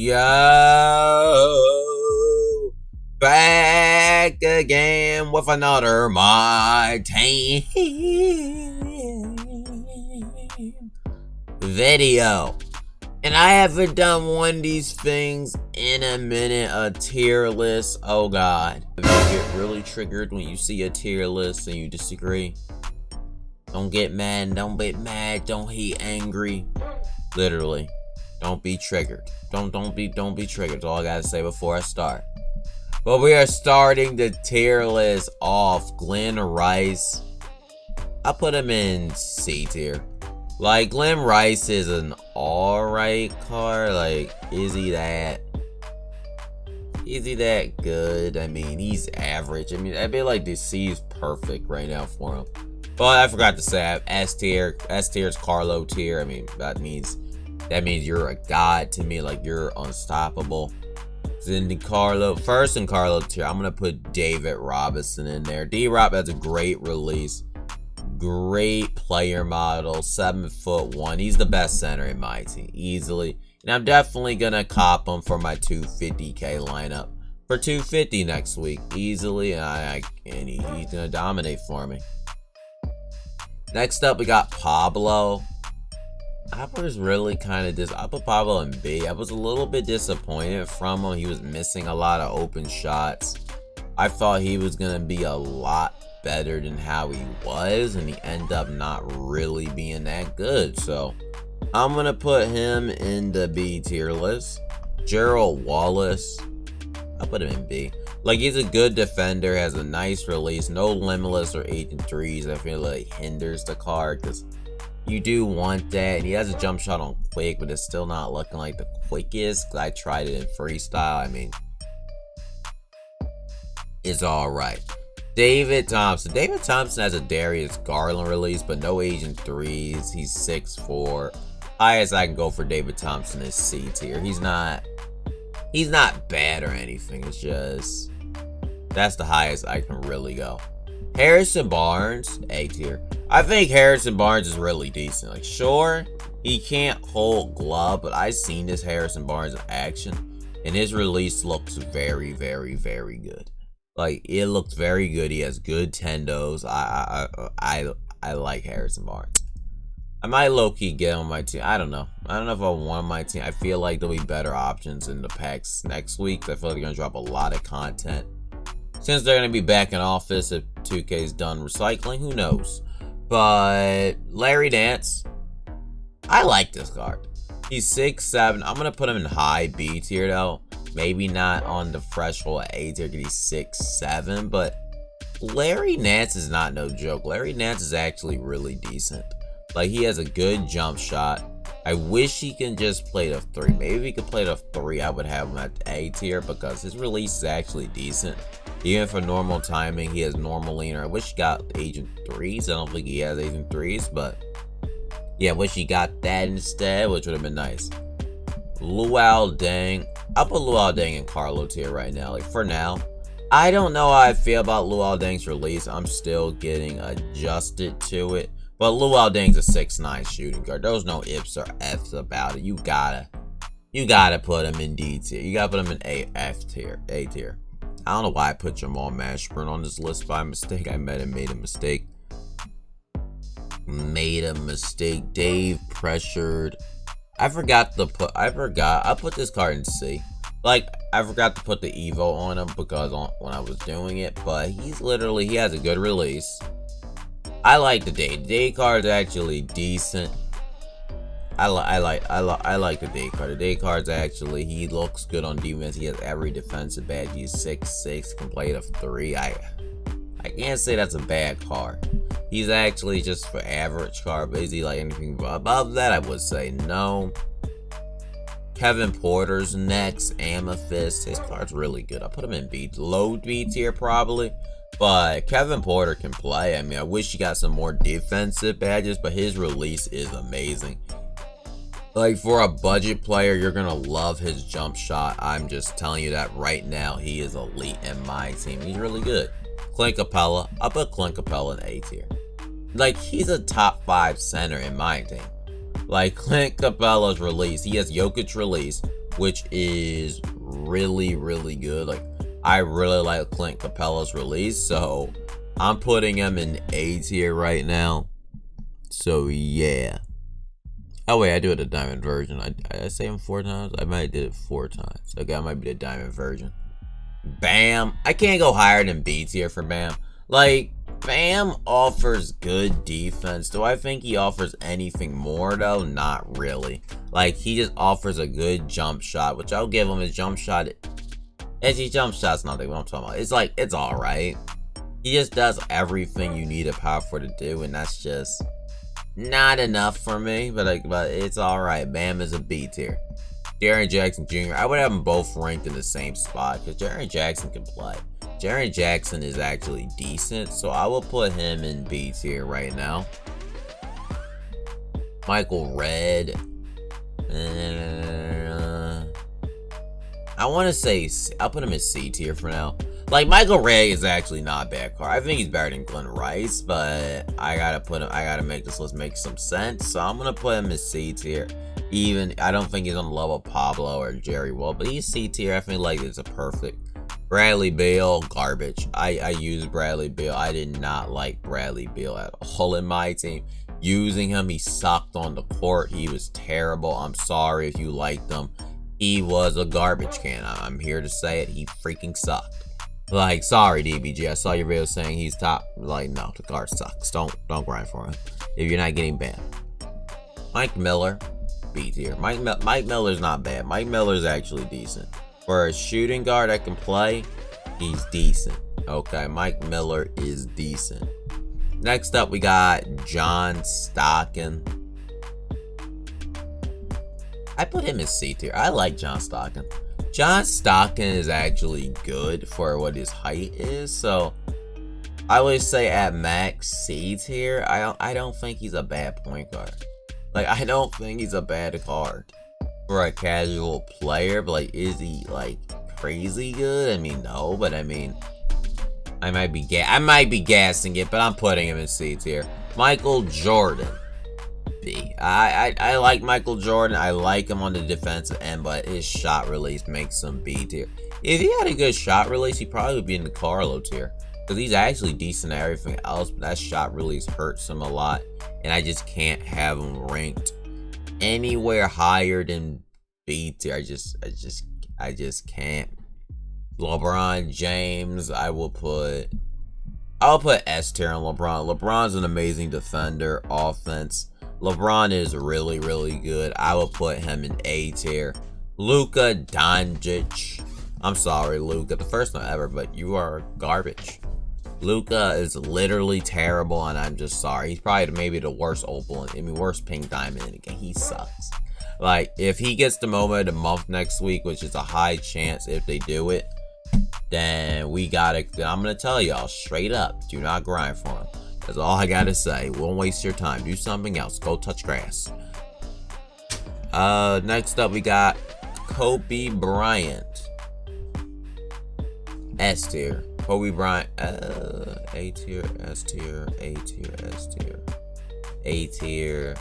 Yo, back again with another My Team video. And I haven't done one of these things in a minute, a tier list. Oh God. You get really triggered when you see a tier list and you disagree. Don't get mad, don't get mad, don't be angry. Literally. Don't be triggered. Don't be triggered. That's all I gotta say before I start. But we are starting the tier list off. Glenn Rice. I put him in C tier. Like, Glenn Rice is an alright card. Like, is he that good? I mean, he's average. I mean, I feel like the C is perfect right now for him. But I forgot to say, I have S tier. S tier is Carlo tier. I mean, that means you're a god to me. Like, you're unstoppable. Then the Carlo tier, I'm gonna put David Robinson in there. D-Rob has a great release, great player model, 7'1". He's the best center in my team, easily. And I'm definitely gonna cop him for my 250k lineup for 250 next week, easily. And he's gonna dominate for me. Next up, we got Pablo. I was really kind of I put Pablo in B. I was a little bit disappointed from him. He was missing a lot of open shots. I thought he was going to be a lot better than how he was, and he ended up not really being that good. So I'm going to put him in the B tier list. Gerald Wallace, I put him in B. Like, he's a good defender, has a nice release, no limitless or 8 and 3s. I feel like hinders the card because you do want that, and he has a jump shot on quick, but it's still not looking like the quickest. I tried it in freestyle. I mean, it's alright. David Thompson. David Thompson has a Darius Garland release, but no Agent 3s. He's 6'4". Highest I can go for David Thompson is C tier. He's not bad or anything. It's just, that's the highest I can really go. Harrison Barnes, A tier. I think Harrison Barnes is really decent. Like, sure, he can't hold glove, but I've seen this Harrison Barnes in action, and his release looks very, very, very good. Like, it looks very good. He has good tendos. I like Harrison Barnes. I might low-key get on my team. I don't know. I don't know if I want my team. I feel like there'll be better options in the packs next week. I feel like they're going to drop a lot of content. Since they're going to be back in office if 2K's done recycling, who knows? But Larry Nance, I like this card. He's 6'7". I'm going to put him in high B tier though. Maybe not on the threshold A tier because he's 6'7". But Larry Nance is not no joke. Larry Nance is actually really decent. Like, he has a good jump shot. I wish he can just play the 3. Maybe if he could play the 3, I would have him at A tier because his release is actually decent. Even for normal timing, he has normal leaner. I wish he got Agent 3s. I don't think he has Agent 3s, but yeah, I wish he got that instead, which would have been nice. Luol Deng. I'll put Luol Deng in Carlo tier right now. Like, for now, I don't know how I feel about Luol Deng's release. I'm still getting adjusted to it. But Luol Deng's a 6'9" shooting guard. There's no ifs or f's about it. You gotta put him in D tier. You gotta put him in A tier. I don't know why I put Jamal Mashburn on this list by mistake. I made a mistake. Dave pressured. I put this card in C. Like, I forgot to put the Evo on him because when I was doing it, but he has a good release. I like the day. The day card's actually decent. I like the day card. The day card's actually, he looks good on defense. He has every defensive badge. He's 6'6", can play the 3. I can't say that's a bad card. He's actually just for average card, but is he like anything above that? I would say no. Kevin Porter's next, Amethyst. His card's really good. I put him in B, low B tier probably. But Kevin Porter can play. I mean, I wish he got some more defensive badges, but his release is amazing. Like, for a budget player, you're going to love his jump shot. I'm just telling you that right now. He is elite in my team. He's really good. Clint Capella. I'll put Clint Capella in A tier. Like, he's a top 5 center in my team. Like, Clint Capella's release. He has Jokic release. which is really, really good. Like, I really like Clint Capella's release, so I'm putting him in A tier right now. So yeah. Oh wait, I do it a diamond version. I say him 4 times. I might did it 4 times. Okay, I might be the diamond version. Bam. I can't go higher than B tier for Bam. Like, Bam offers good defense. Do I think he offers anything more though? Not really. Like, he just offers a good jump shot, which I'll give him. His jump shot, edgy jump shot's nothing. What I'm talking about. It's like, it's all right. He just does everything you need a power forward to do, and that's just not enough for me. But it's all right. Bam is a B tier. Jaren Jackson Jr. I would have them both ranked in the same spot because Jaren Jackson can play. Jaren Jackson is actually decent, so I will put him in B tier right now. Michael Redd. I want to say I'll put him in C tier for now. Like, Michael Redd is actually not a bad card. I think he's better than Glenn Rice, but I gotta make this list make some sense. So I'm gonna put him in C tier. Even I don't think he's on the level of Pablo or Jerry Wall, but he's C tier. I feel like it's a perfect. Bradley Beal, garbage. I use Bradley Beal. I did not like Bradley Beal at all in my team. Using him, he sucked on the court. He was terrible. I'm sorry if you liked him. He was a garbage can. I'm here to say it. He freaking sucked. Like, sorry, DBG. I saw your video saying he's top. Like, no, the card sucks. Don't grind for him if you're not getting banned. Mike Miller, B tier. Mike Miller's not bad. Mike Miller's actually decent. For a shooting guard that can play, he's decent. Okay, Mike Miller is decent. Next up, we got John Stockton. I put him in C tier. I like John Stockton. John Stockton is actually good for what his height is, so I would say at max C tier. I don't think he's a bad point guard. Like, I don't think he's a bad card for a casual player, but like, is he like crazy good? I mean, no, but I mean, I might be gassing it, but I'm putting him in C tier. Michael Jordan, B. I like Michael Jordan. I like him on the defensive end, but his shot release makes him B tier. If he had a good shot release, he probably would be in the Carlo tier, because he's actually decent at everything else, but that shot release hurts him a lot, and I just can't have him ranked anywhere higher than B tier. I just can't. LeBron James, I'll put S tier on LeBron. LeBron's an amazing defender, offense. LeBron is really, really good. I will put him in A tier. Luka Doncic. I'm sorry, Luka. The first time ever, but you are garbage. Luka is literally terrible, and I'm just sorry. He's probably maybe the worst opal, worst pink diamond in the game. He sucks. Like, if he gets the moment of the month next week, which is a high chance if they do it, then I'm gonna tell y'all straight up, do not grind for him. That's all I gotta say. Won't waste your time. Do something else. Go touch grass. Next up, we got Kobe Bryant. S tier. Kobe Bryant. A tier, S tier, A tier, S tier, A tier.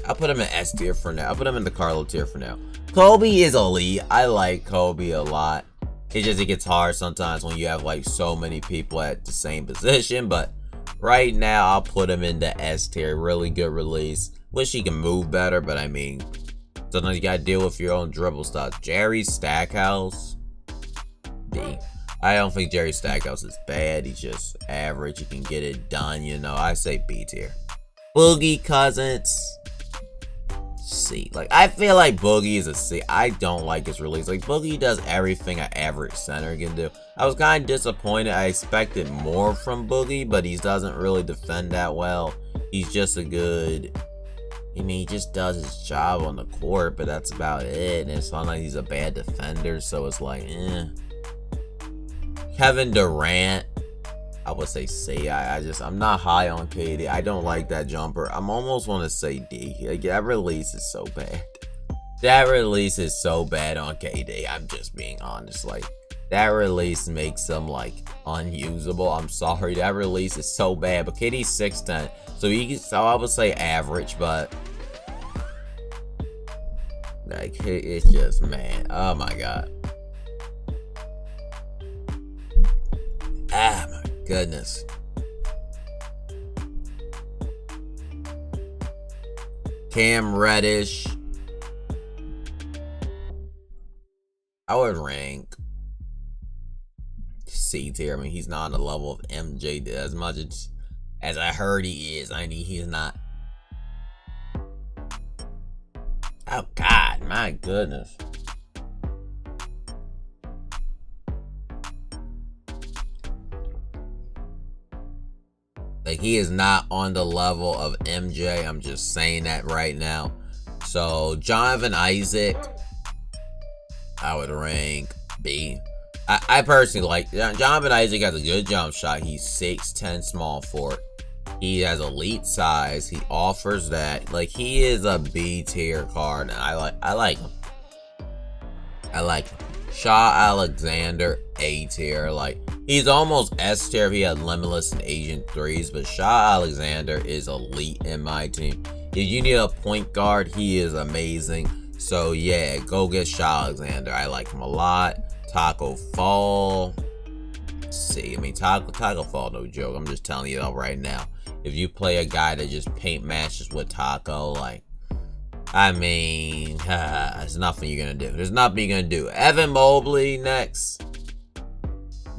I'll put him in S tier for now. I'll put him in the Carlo tier for now. Kobe is elite. I like Kobe a lot. It gets hard sometimes when you have like so many people at the same position, but right now I'll put him in the S tier. Really good release. Wish he can move better, but I mean, sometimes you gotta deal with your own dribble stuff. Jerry Stackhouse, D. I don't think Jerry Stackhouse is bad. He's just average. He can get it done, you know. I say B tier. Boogie Cousins, C. Like, I feel like Boogie is a C. I don't like his release. Like, Boogie does everything an average center can do. I was kind of disappointed. I expected more from Boogie, but he doesn't really defend that well. He's just a good, he just does his job on the court, but that's about it. And it's not like he's a bad defender, so it's like, eh. Kevin Durant, I would say C. I'm not high on KD. I don't like that jumper. I'm almost want to say D. Like, that release is so bad. That release is so bad on KD. I'm just being honest. Like, that release makes him like unusable. I'm sorry. That release is so bad. But KD's 6'10", so I would say average. But Like, it's just, man. Oh my god. Ah, my goodness. Cam Reddish. I would rank C tier. I mean, he's not on the level of MJ as much as I heard he is. I mean, he's not. Oh God, my goodness. Like, he is not on the level of MJ. I'm just saying that right now. So Jonathan Isaac, I would rank B. I personally like Jonathan Isaac. Has a good jump shot. He's 6'10", small forward. He has elite size. He offers that. Like, he is a B tier card. I like him. I like him. Shaw Alexander, A tier. Like, he's almost S tier if he had Limitless and Agent 3s, but Shaw Alexander is elite in my team. If you need a point guard, he is amazing. So yeah, go get Shaw Alexander. I like him a lot. Taco Fall. Let's see, I mean, Taco Fall, no joke. I'm just telling you that right now. If you play a guy that just paint matches with Taco, like, I mean, there's nothing you're gonna do. There's nothing you're gonna do. Evan Mobley next.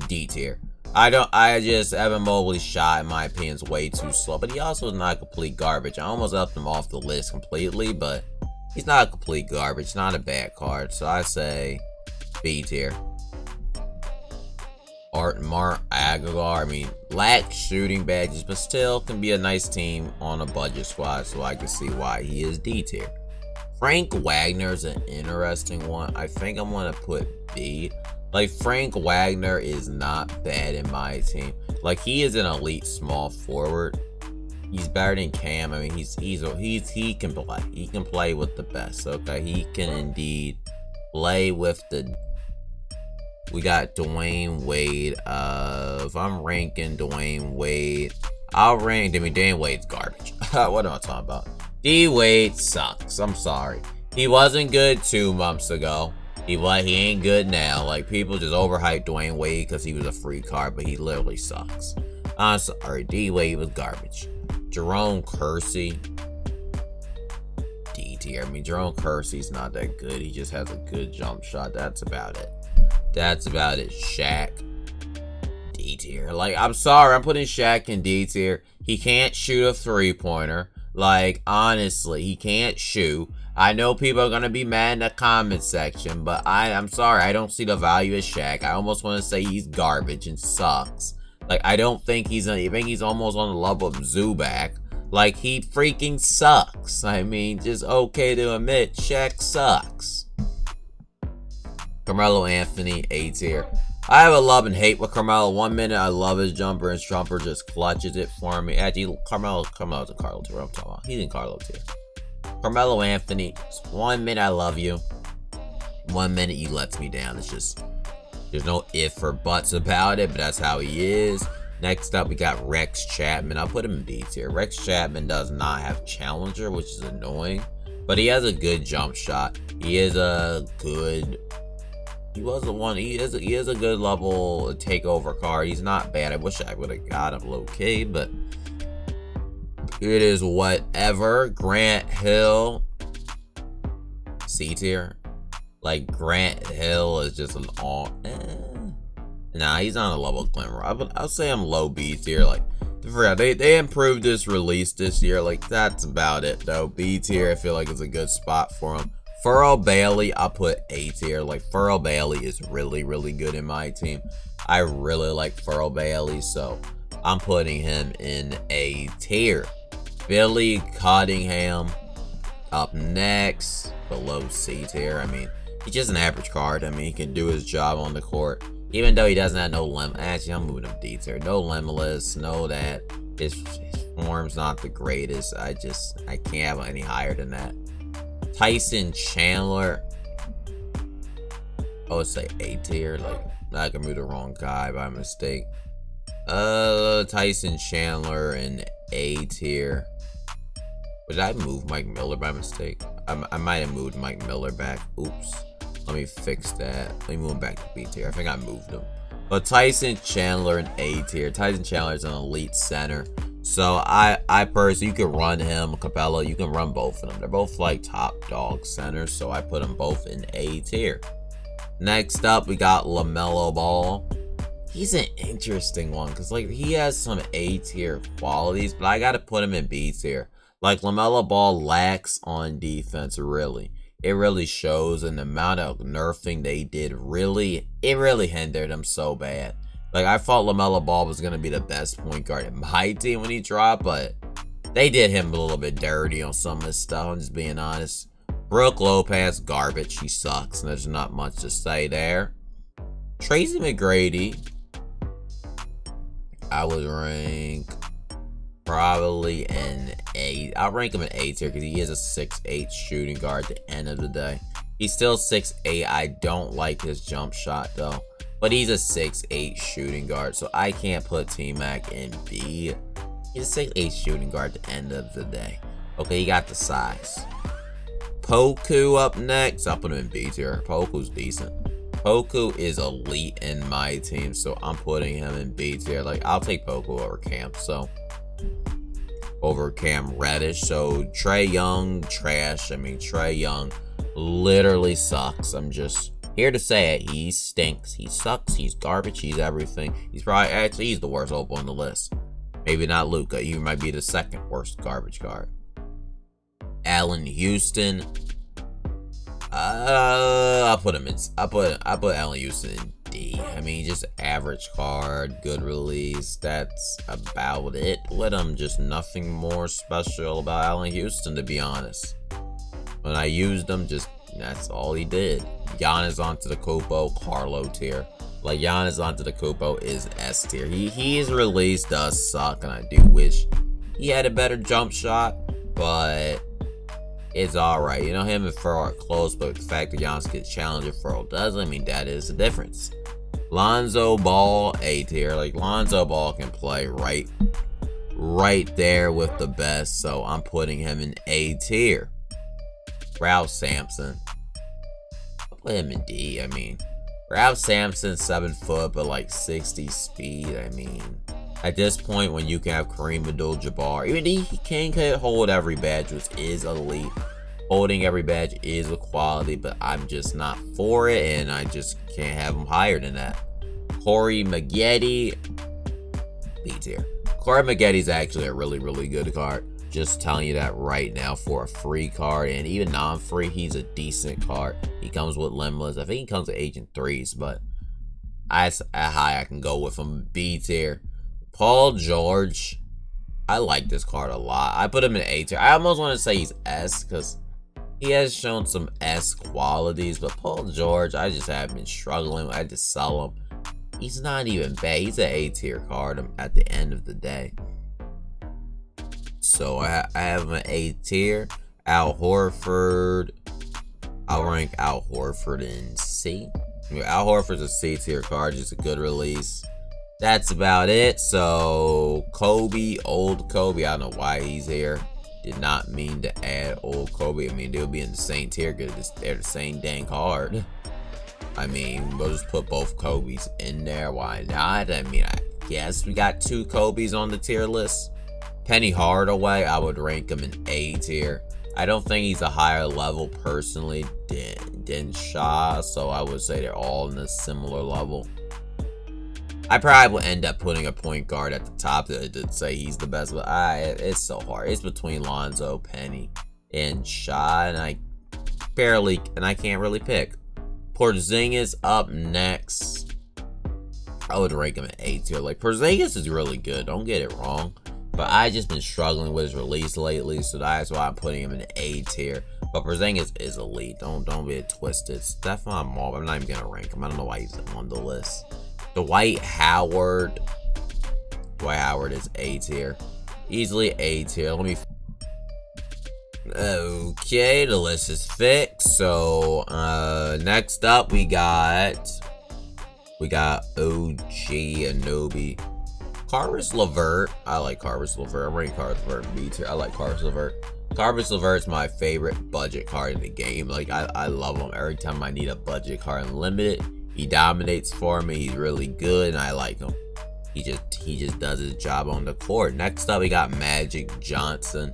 D tier. Evan Mobley's shot, in my opinion, is way too slow, but he also is not complete garbage. I almost left him off the list completely, but he's not complete garbage. Not a bad card, so I say B tier. Mark Aguilar, I mean, lacks shooting badges, but still can be a nice team on a budget squad, so I can see why he is D tier. Frank Wagner is an interesting one. I think I'm going to put B. Like, Frank Wagner is not bad in my team. Like, he is an elite small forward. He's better than Cam. I mean, he can play. He can play with the best. Okay, he can indeed play with the. We got Dwayne Wade. If I'm ranking Dwayne Wade, I'll rank. I mean, Dwayne Wade's garbage. What am I talking about? D Wade sucks. I'm sorry. He wasn't good 2 months ago. He ain't good now. Like, people just overhyped Dwayne Wade because he was a free card, but he literally sucks. I'm sorry. D Wade was garbage. Jerome Kersey. D tier. I mean, Jerome Kersey's not that good. He just has a good jump shot. That's about it. Shaq. D tier. Like, I'm sorry. I'm putting Shaq in D tier. He can't shoot a 3-pointer. Like, honestly, he can't shoot. I know people are going to be mad in the comment section, but I'm sorry. I don't see the value of Shaq. I almost want to say he's garbage and sucks. Like, I don't think I think he's almost on the level of Zubac. Like, he freaking sucks. I mean, just okay to admit, Shaq sucks. Carmelo Anthony, A tier. I have a love and hate with Carmelo. 1 minute, I love his jumper. His jumper just clutches it for me. Actually, Carmelo's a Carlo tier. I'm talking about. He's in Carlo tier. Carmelo Anthony, 1 minute I love you. 1 minute he lets me down. It's just, there's no if or buts about it, but that's how he is. Next up, we got Rex Chapman. I'll put him in B tier. Rex Chapman does not have Challenger, which is annoying, but he has a good jump shot. He is a good. He was the one. He is a good level takeover card. He's not bad. I wish I would have got him low key, but it is whatever. Grant Hill, C tier. Like, Grant Hill is just an all. Nah, he's on a level of Glimmer. I'll say I'm low B tier. Like, they improved this release this year. Like, that's about it though. B tier, I feel like is a good spot for him. Furl Bailey, I'll put A tier. Like, Furl Bailey is really, really good in my team. I really like Furl Bailey, so I'm putting him in A tier. Billy Cottingham up next, below C tier. I mean, he's just an average card. I mean, he can do his job on the court, even though he doesn't have no limit. Actually, I'm moving him D tier. No limitless, no that. His form's not the greatest. I can't have any higher than that. Tyson Chandler, I would say A tier. Like, I can move the wrong guy by mistake. Tyson Chandler in A tier. Did I move Mike Miller by mistake? I might have moved Mike Miller back. Oops. Let me fix that. Let me move him back to B tier. I think I moved him. But Tyson Chandler in A tier. Tyson Chandler is an elite center. So I personally, you can run him, Capella. You can run both of them. They're both like top dog centers. So I put them both in A tier. Next up, we got LaMelo Ball. He's an interesting one because like he has some A tier qualities, but I got to put him in B tier. Like LaMelo Ball lacks on defense, really. It really shows, and the amount of nerfing they did really hindered him so bad. Like I thought LaMelo Ball was gonna be the best point guard in my team when he dropped, but they did him a little bit dirty on some of his stuff. I'm just being honest. Brooke Lopez, garbage. He sucks, and there's not much to say there. Tracy McGrady, I would rank probably an A. I'll rank him an A tier because he is a 6'8 shooting guard at the end of the day. He's still 6'8. I don't like his jump shot though. But he's a 6'8 shooting guard, so I can't put T-Mac in B. He's a 6'8 shooting guard at the end of the day. Okay, he got the size. Poku up next. I'll put him in B tier. Poku's decent. Poku is elite in my team, so I'm putting him in B tier. Like, I'll take Poku over Cam, so over Cam Reddish. So Trae Young, trash. I mean, Trae Young literally sucks. I'm just here to say it. He stinks. He sucks. He's garbage. He's everything. He's the worst Opal on the list. Maybe not Luka. He might be the second worst garbage card. Allen Houston. I'll put him in. I put Allen Houston in D. I mean, just average card, good release. That's about it with him. Just nothing more special about Allen Houston, to be honest. When I used him, just that's all he did. Giannis Antetokounmpo, Carlo tier. Like Giannis Antetokounmpo is S tier. His release does suck, and I do wish he had a better jump shot, but it's alright. You know, him and Furl are close, but the fact that Giannis gets challenged and Furl doesn't, I mean, that is the difference. Lonzo Ball, A tier. Like, Lonzo Ball can play right there with the best, so I'm putting him in A tier. Ralph Sampson. I'll put him in D. I mean, Ralph Sampson, 7 foot, but like 60 speed. I mean, at this point, when you can have Kareem Abdul-Jabbar, even he can't hold every badge, which is elite. Holding every badge is a quality, but I'm just not for it, and I just can't have him higher than that. Corey Maggette, B tier. Corey Maggette's actually a really good card. Just telling you that right now for a free card, and even non-free, he's a decent card. He comes with Limitless. I think he comes with Agent 3s, but at high I can go with him. B tier. Paul George, I like this card a lot. I put him in A tier. I almost want to say he's S because he has shown some S qualities, but Paul George, I just have been struggling. I just sell him. He's not even bad. He's an A tier card at the end of the day. So I have him an A tier. Al Horford, I'll rank Al Horford in C. Al Horford's a C tier card, just a good release. That's about it. So Kobe, old Kobe, I don't know why he's here. Did not mean to add old Kobe. I mean, they'll be in the same tier because they're the same dang card. I mean, we'll just put both Kobe's in there. Why not? I mean, I guess we got 2 Kobe's on the tier list. Penny Hardaway, I would rank him in A tier. I don't think he's a higher level personally than Shaw, so I would say they're all in a similar level. I probably will end up putting a point guard at the top to say he's the best, but it's so hard. It's between Lonzo, Penny, and Shaw, and I can't really pick. Porzingis up next. I would rank him at A tier. Like, Porzingis is really good, don't get it wrong, but I just been struggling with his release lately, so that's why I'm putting him in A tier. But Porzingis is elite. Don't be twisted. Stephon Marbury, I'm not even gonna rank him. I don't know why he's on the list. Dwight Howard is A tier. Easily A tier. Okay, the list is fixed. So next up we got OG Anunoby. Caris LeVert. I like Caris LeVert. I'm ranking Caris LeVert in B tier. I like Caris LeVert. Garbage Levert's my favorite budget card in the game. Like, I love him. Every time I need a budget card unlimited, he dominates for me. He's really good, and I like him. He just does his job on the court. Next up, we got Magic Johnson.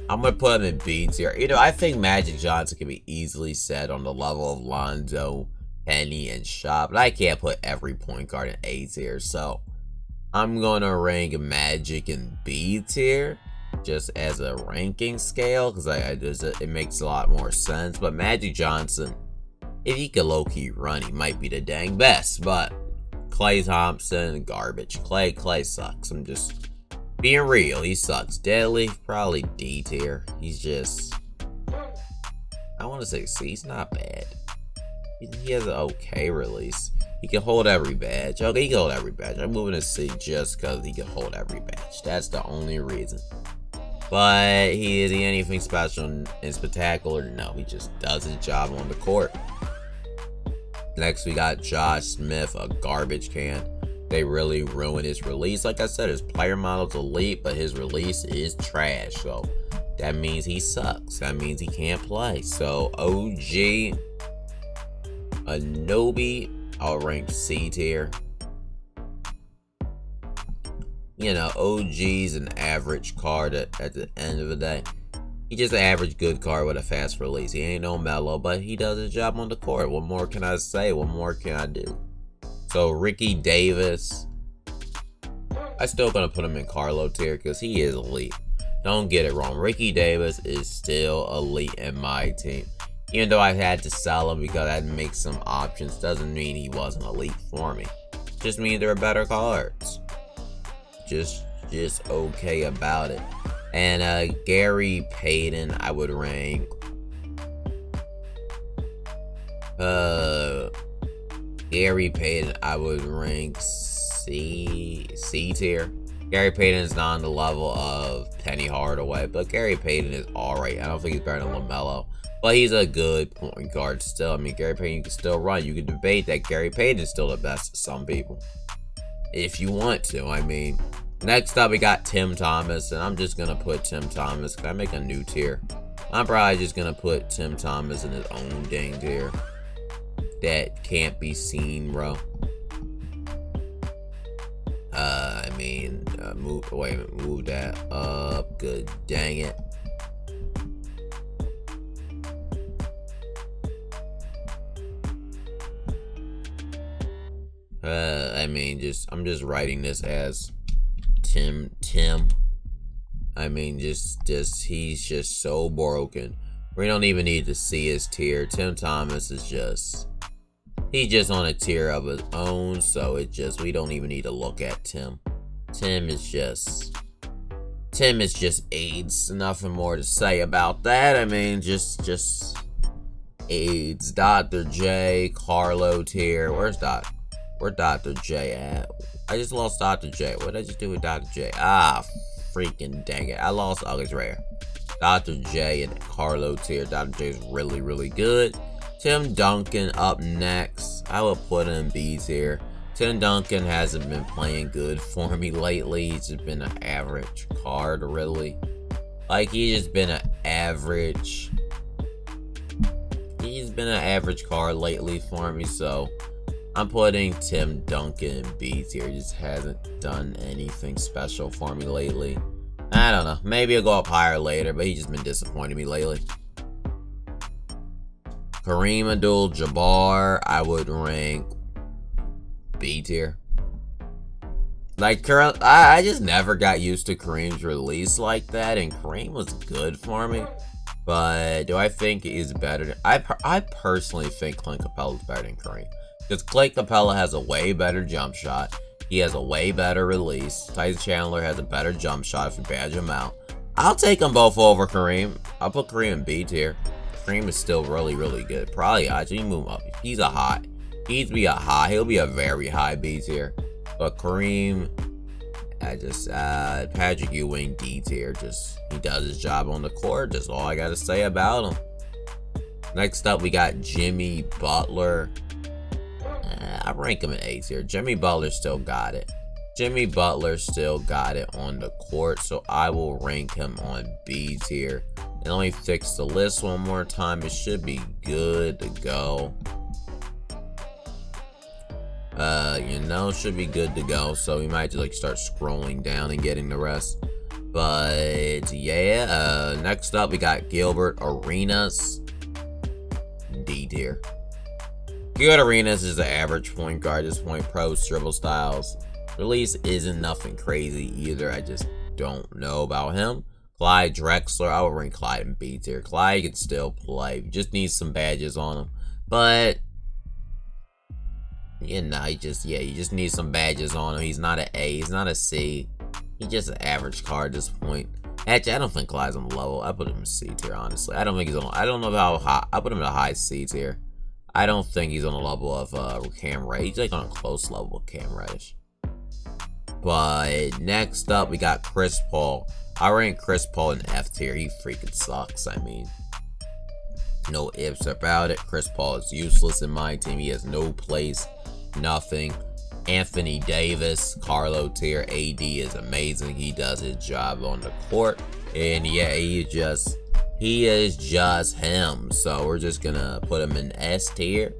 I'm going to put him in B tier. You know, I think Magic Johnson can be easily set on the level of Lonzo, Penny, and Shaw, but I can't put every point guard in A tier, so I'm going to rank Magic in B tier just as a ranking scale, because it makes a lot more sense. But Magic Johnson, if he could low-key run, he might be the dang best, but Klay Thompson, garbage. Klay sucks. I'm just being real. He sucks. Deadly, probably D tier. He's just, I want to say C. He's not bad. He has an okay release. He can hold every badge. Okay, he can hold every badge. I'm moving to C just because he can hold every badge. That's the only reason. But is he anything special and spectacular? No, he just does his job on the court. Next, we got Josh Smith, a garbage can. They really ruined his release. Like I said, his player model's elite, but his release is trash. So that means he sucks. That means he can't play. So OG Anobi, I'll rank C tier. You know, OG's an average card at the end of the day. He's just an average good card with a fast release. He ain't no mellow, but he does his job on the court. What more can I say? What more can I do? So Ricky Davis, I still gonna put him in Carlo tier because he is elite. Don't get it wrong. Ricky Davis is still elite in my team. Even though I had to sell him because I had to make some options, doesn't mean he wasn't elite for me. Just means there are better cards. Just okay about it. And Gary Payton, I would rank Gary Payton, I would rank C tier. Gary Payton is not on the level of Penny Hardaway, but Gary Payton is alright. I don't think he's better than LaMelo, but he's a good point guard still. I mean, Gary Payton, you can still run. You can debate that Gary Payton is still the best to some people, if you want to. I mean, next up we got Tim Thomas, and I'm just gonna put Tim Thomas. Can I make a new tier? I'm probably just gonna put Tim Thomas in his own dang tier that can't be seen, bro. Move that up. Good, dang it. I'm just writing this as Tim. I mean, he's just so broken. We don't even need to see his tier. Tim Thomas is he's just on a tier of his own, so we don't even need to look at Tim. Tim is just AIDS. Nothing more to say about that. I mean, just AIDS. Dr. J, Carlo tier. Where's Dr. J at? I just lost Dr. J. What did I just do with Dr. J? Ah, freaking dang it. I lost August Rare. Dr. J and Carlo tier. Dr. J is really, really good. Tim Duncan up next. I would put him in B tier. Tim Duncan hasn't been playing good for me lately. He's just been an average card, really. Like, he's been an average card lately for me, so I'm putting Tim Duncan in B tier. He just hasn't done anything special for me lately. I don't know. Maybe he'll go up higher later, but he's just been disappointing me lately. Kareem Abdul-Jabbar, I would rank B tier. Like, I just never got used to Kareem's release like that, and Kareem was good for me. But do I think he's better? I personally think Clint Capella is better than Kareem. Because Clint Capella has a way better jump shot. He has a way better release. Tyson Chandler has a better jump shot if you badge him out. I'll take them both over Kareem. I'll put Kareem in B tier. Kareem is still really, really good. Probably actually move up. He's a high. He needs to be a high. He'll be a very high B tier. But Kareem, Patrick Ewing, D tier. He does his job on the court. That's all I gotta say about him. Next up, we got Jimmy Butler. I rank him in A tier. Jimmy Butler still got it. Jimmy Butler still got it on the court, so I will rank him on B tier. And let me fix the list one more time. It should be good to go. Should be good to go. So we might just like start scrolling down and getting the rest. But yeah, next up we got Gilbert Arenas, D tier. Gilbert Arenas is the average point guard at this point. Pros, dribble styles, release isn't nothing crazy either. I just don't know about him. Clyde Drexler, I would rank Clyde in B tier. Clyde can still play, just needs some badges on him. But you just need some badges on him. He's not an A, he's not a C. He's just an average card at this point. Actually, I don't think Clyde's on the level. I put him in C tier, honestly. I don't think he's on. I don't know how high. I put him in a high C tier. I don't think he's on the level of Cam Reddish. He's like on a close level with Cam Reddish. But next up, we got Chris Paul. I rank Chris Paul in F tier. He freaking sucks. I mean, no ifs about it. Chris Paul is useless in my team. He has no place, nothing. Anthony Davis, Carlo tier. AD is amazing. He does his job on the court. And yeah, he is just him. So we're just gonna put him in S tier.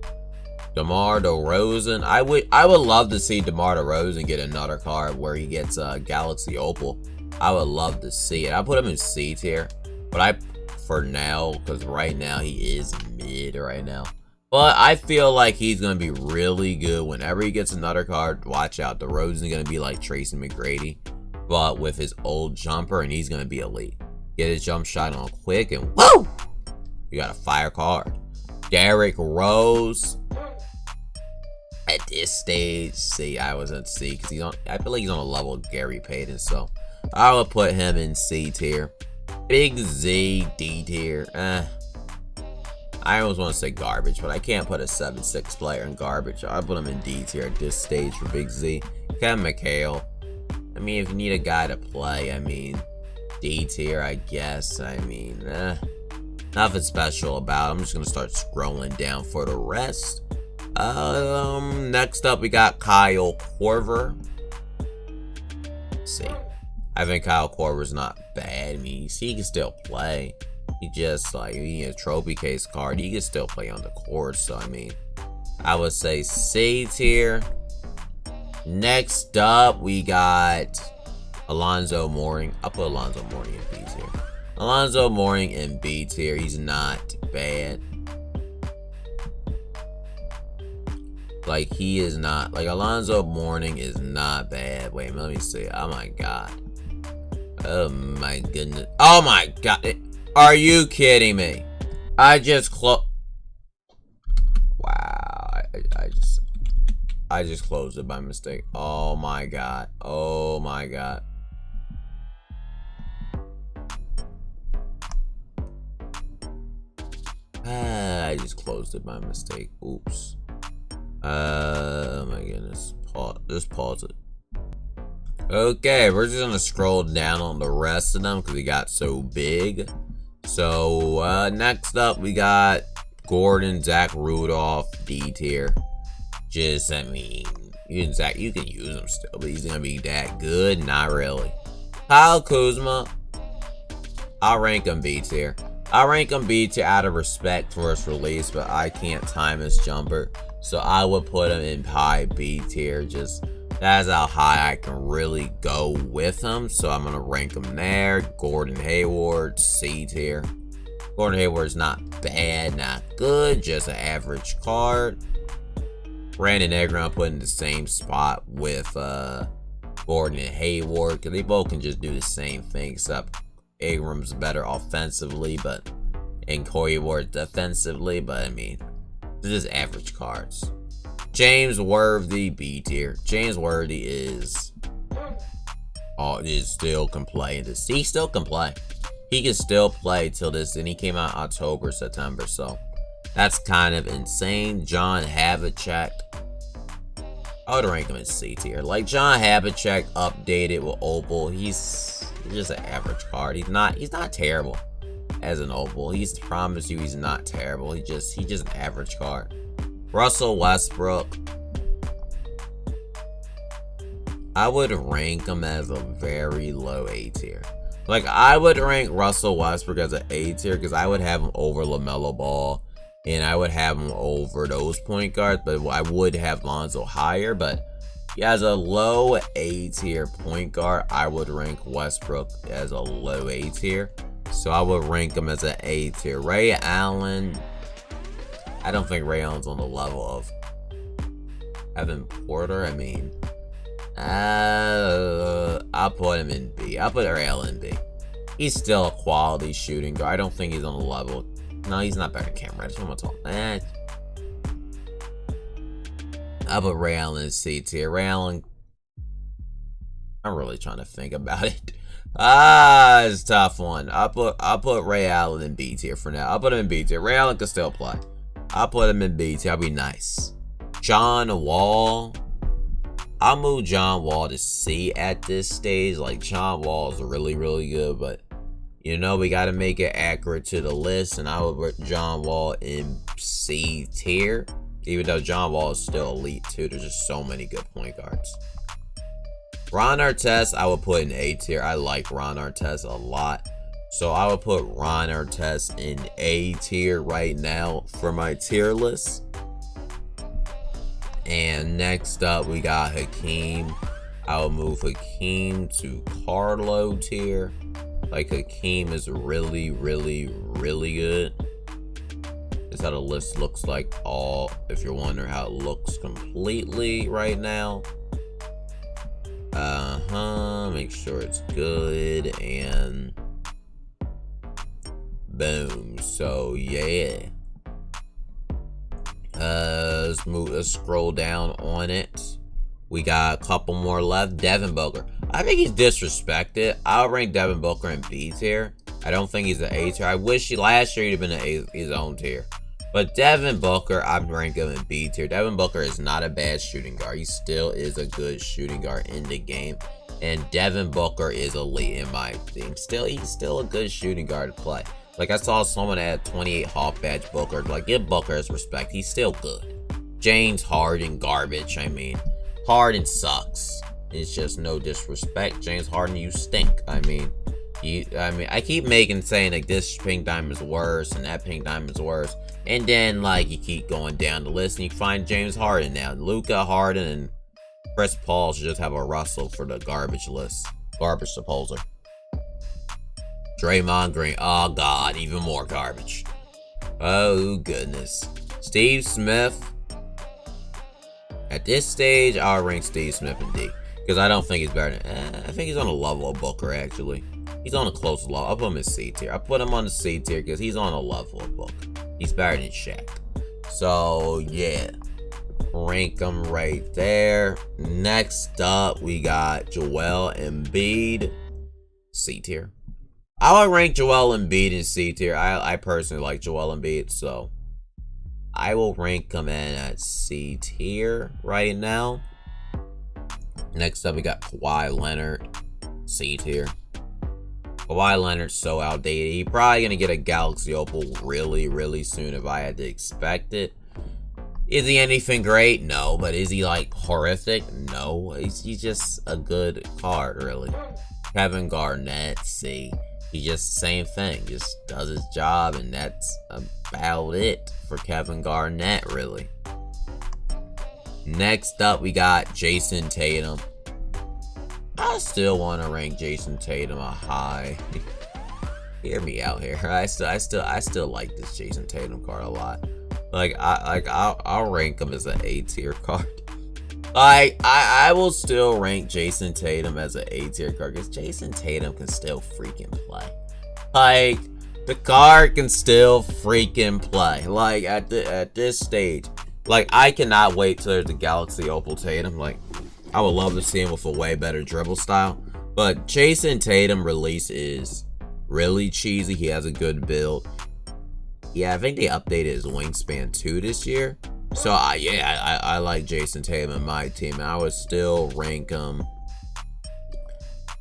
DeMar DeRozan. I would love to see DeMar DeRozan get another card where he gets a Galaxy Opal. I would love to see it. I put him in C tier. But for now, because right now he is mid right now. But I feel like he's going to be really good whenever he gets another card. Watch out. DeRozan's going to be like Tracy McGrady, but with his old jumper, and he's going to be elite. Get his jump shot on quick, and woo! You got a fire card. Derrick Rose. At this stage, C. I was at C because I feel like he's on a level of Gary Payton, so I would put him in C tier. Big Z, D tier. I always want to say garbage, but I can't put a 7'6" player in garbage. I put him in D tier at this stage for Big Z. Kevin McHale. I mean, if you need a guy to play, I mean, D tier, I guess. I mean, nothing special about him. I'm just going to start scrolling down for the rest. Next up, we got Kyle Korver. Let's see. I think Kyle Korver's not bad. I mean, he can still play. He just, like, he need a trophy case card. He can still play on the court. So, I mean, I would say C tier. Next up, we got Alonzo Mourning. I'll put Alonzo Mourning in B tier. Alonzo Mourning in B tier. He's not bad. Like, he is not. Like, Alonzo Mourning is not bad. Wait, let me see. Oh, my God. Oh, my goodness. Oh, my God. Are you kidding me? I just closed. Wow. I just closed it by mistake. Oh my God. Oh my God. I just closed it by mistake. Oops. Oh my goodness. Just pause it. Okay, we're just gonna scroll down on the rest of them because we got so big. So next up we got Gordon, Zach Rudolph, D tier. Just, I mean, you can use him still, but he's gonna be that good? Not really. Kyle Kuzma, I'll rank him B tier. I'll rank him B tier out of respect for his release, but I can't time his jumper, so I would put him in high B tier. Just that's how high I can really go with him, so I'm gonna rank him there. Gordon Hayward, C tier. Gordon Hayward's not bad, not good, just an average card. Brandon Ingram put in the same spot with Gordon and Hayward, because they both can just do the same thing, except Ingram's better offensively, and Corey Ward defensively, but I mean, they're just average cards. James Worthy, B tier. James Worthy is still can play. He still can play. He can still play till this, and he came out October, September, so that's kind of insane. John Havlicek, I would rank him in C tier. Like, John Havlicek updated with Opal. He's just an average card. He's not terrible as an Opal. He's promised you he's not terrible. He's just an average card. Russell Westbrook, I would rank him as a very low A tier. Like, I would rank Russell Westbrook as an A tier because I would have him over LaMelo Ball. And I would have him over those point guards. But I would have Lonzo higher. But yeah, as a low A tier point guard, I would rank Westbrook as a low A tier. So I would rank him as an A tier. Ray Allen, I don't think Ray Allen's on the level of Evan Porter. I mean, I'll put him in B. I'll put Ray Allen in B. He's still a quality shooting guard. I don't think he's on the level. No, he's not better than Cam Reddish. What am I talking? I'll put Ray Allen in C tier. Ray Allen, I'm really trying to think about it. It's a tough one. I'll put Ray Allen in B tier for now. I'll put him in B tier. Ray Allen can still play. I'll put him in B tier. I'll be nice. John Wall, I'll move John Wall to C at this stage. Like, John Wall is really, really good, but you know, we got to make it accurate to the list, and I would put John Wall in C tier, even though John Wall is still elite too. There's just so many good point guards. Ron Artest, I would put in A tier. I like Ron Artest a lot, so I would put Ron Artest in A tier right now for my tier list. And next up, we got Hakeem. I will move Hakeem to Carlo tier. Like, Hakeem is really, really, really good. That's how the list looks like, all if you're wondering how it looks completely right now. Make sure it's good, and boom. So yeah. Let's scroll down on it. We got a couple more left. Devin Booker. I think he's disrespected. I'll rank Devin Booker in B tier. I don't think he's an A tier. I wish last year he'd have been his own tier. But Devin Booker, I'm ranking him in B tier. Devin Booker is not a bad shooting guard. He still is a good shooting guard in the game. And Devin Booker is elite in my team. He's still a good shooting guard to play. Like, I saw someone at 28 Hawk Badge Booker. Like, give Booker his respect. He's still good. James Harden, garbage. I mean, Harden sucks. It's just no disrespect. James Harden, you stink. I mean, I keep saying like this pink diamond's worse and that pink diamond's worse. And then, like, you keep going down the list and you find James Harden now. Luka, Harden, and Chris Paul should just have a Russell for the garbage list. Garbage supposer. Draymond Green. Oh, God. Even more garbage. Oh, goodness. Steve Smith. At this stage, I'll rank Steve Smith in D. Because I don't think he's better than... I think he's on a level of Booker, actually. He's on a close level. I'll put him in C tier. I put him on the C tier because he's on a level of Booker. He's better than Shaq. So, yeah. Rank him right there. Next up, we got Joel Embiid. C tier. I would rank Joel Embiid in C tier. I personally like Joel Embiid, so I will rank him in at C tier right now. Next up, we got Kawhi Leonard. C tier. Kawhi Leonard's so outdated. He's probably going to get a Galaxy Opal really, really soon if I had to expect it. Is he anything great? No. But is he, like, horrific? No. He's just a good card, really. Kevin Garnett, C. He just same thing. Just does his job, and that's about it for Kevin Garnett, really. Next up, we got Jason Tatum. I still want to rank Jason Tatum a high. Hear me out here. I still like this Jason Tatum card a lot. I'll rank him as an A tier card. I will still rank Jason Tatum as an A tier card because Jason Tatum can still freaking play. Like, the card can still freaking play. Like, at this stage, like, I cannot wait till there's the Galaxy Opal Tatum. Like, I would love to see him with a way better dribble style. But Jason Tatum release is really cheesy. He has a good build. Yeah, I think they updated his wingspan too this year. So, I like Jason Tatum in my team. I would still rank him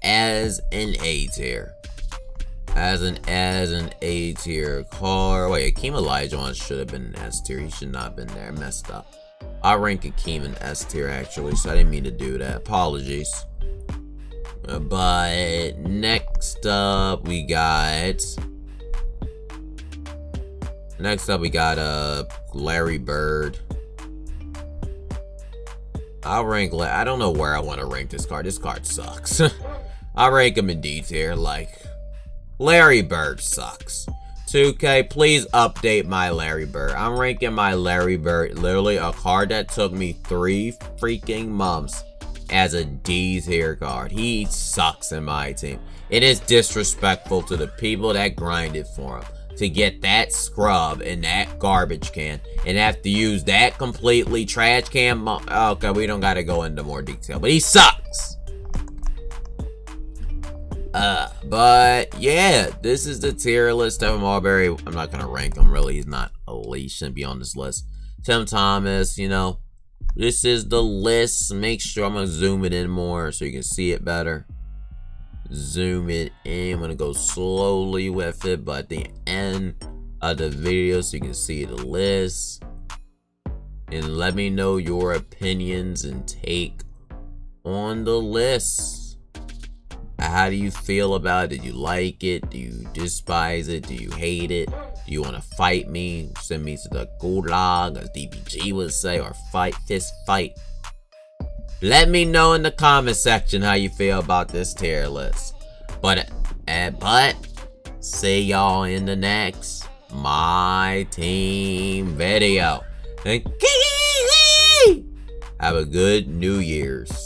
as an A tier. As an A tier card. Wait, Hakeem Olajuwon should have been an S tier. He should not have been there. Messed up. I rank Hakeem in S tier, actually, so I didn't mean to do that. Apologies. But next up we got Larry Bird. I'll rank. I don't know where I want to rank this card. This card sucks. I'll rank him in D tier. Like, Larry Bird sucks. 2K, please update my Larry Bird. I'm ranking my Larry Bird, literally a card that took me 3 freaking months, as a D tier card. He sucks in my team. It is disrespectful to the people that grinded for him to get that scrub in that garbage can and have to use that completely trash can. Okay, we don't gotta go into more detail, but he sucks. But yeah, this is the tier list. Devin Marbury, I'm not gonna rank him really. He's not elite, shouldn't be on this list. Tim Thomas, you know, this is the list. Make sure I'm gonna zoom it in more so you can see it better. Zoom it in. I'm gonna go slowly with it, but at the end of the video so you can see the list. And let me know your opinions and take on the list. How do you feel about it? Do you like it? Do you despise it? Do you hate it? Do you want to fight me? Send me to the gulag, as DBG would say, or fist fight. Let me know in the comment section how you feel about this tier list. But see y'all in the next My Team video. And have a good New Year's.